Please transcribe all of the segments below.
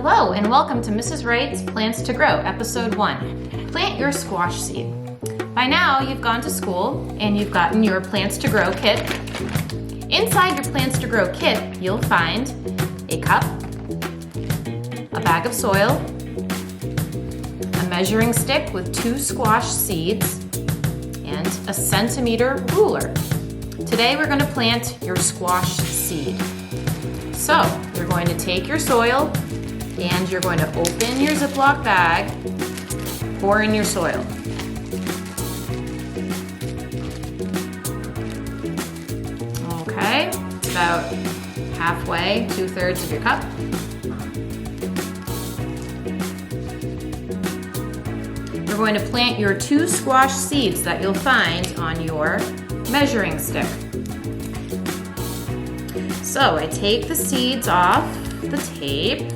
Hello and welcome to Mrs. Wright's Plants to Grow, Episode 1. Plant your squash seed. By now you've gone to school and you've gotten your Plants to Grow kit. Inside your Plants to Grow kit, you'll find a cup, a bag of soil, a measuring stick with 2 squash seeds, and a centimeter ruler. Today we're going to plant your squash seed. So you're going to take your soil and you're going to open your Ziploc bag, pour in your soil. Okay, about halfway, 2/3 of your cup. We're going to plant your 2 squash seeds that you'll find on your measuring stick. So I take the seeds off the tape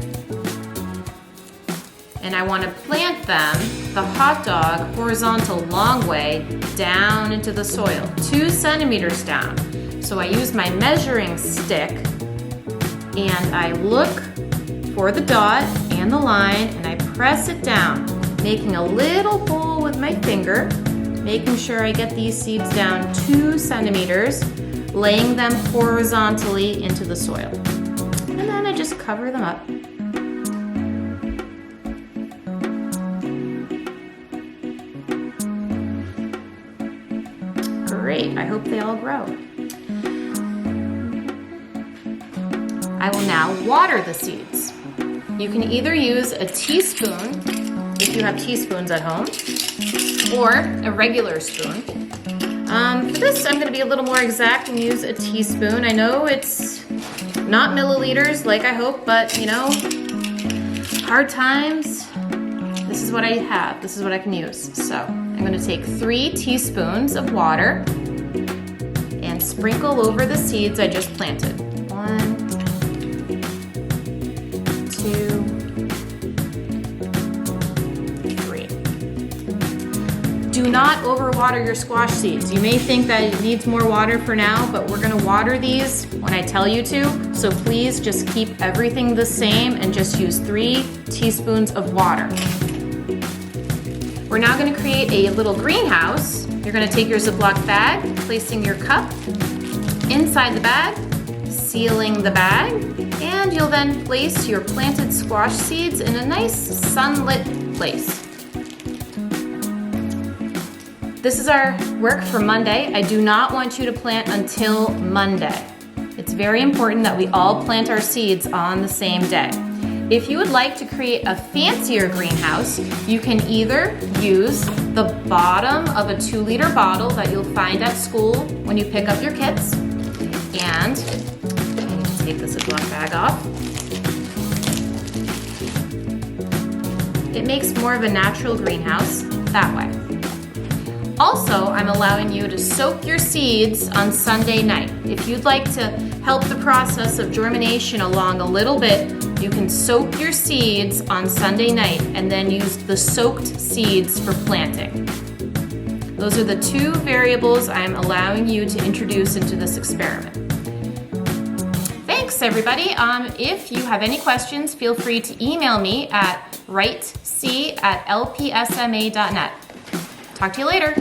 and I want to plant them the hot dog horizontal long way down into the soil, 2 centimeters down. So I use my measuring stick and I look for the dot and the line and I press it down, making a little hole with my finger, making sure I get these seeds down 2 centimeters, laying them horizontally into the soil. And then I just cover them up. Great, I hope they all grow. I will now water the seeds. You can either use a teaspoon, if you have teaspoons at home, or a regular spoon. For this, I'm going to be a little more exact and use a teaspoon. I know it's not milliliters like I hope, but you know, hard times, this is what I have. This is what I can use. So I'm going to take 3 teaspoons of water and sprinkle over the seeds I just planted. 1, 2, 3. Do not overwater your squash seeds. You may think that it needs more water for now, but we're gonna water these when I tell you to. So please just keep everything the same and just use 3 teaspoons of water. We're now gonna create a little greenhouse. You're gonna take your Ziploc bag, placing your cup inside the bag, sealing the bag, and you'll then place your planted squash seeds in a nice sunlit place. This is our work for Monday. I do not want you to plant until Monday. It's very important that we all plant our seeds on the same day. If you would like to create a fancier greenhouse, you can either use the bottom of a 2-liter bottle that you'll find at school when you pick up your kits. And I need to take the Ziploc bag off. It makes more of a natural greenhouse that way. Also, I'm allowing you to soak your seeds on Sunday night. If you'd like to help the process of germination along a little bit, you can soak your seeds on Sunday night and then use the soaked seeds for planting. Those are the 2 variables I'm allowing you to introduce into this experiment. Thanks, everybody. If you have any questions, feel free to email me at wrightc@lpsma.net. Talk to you later.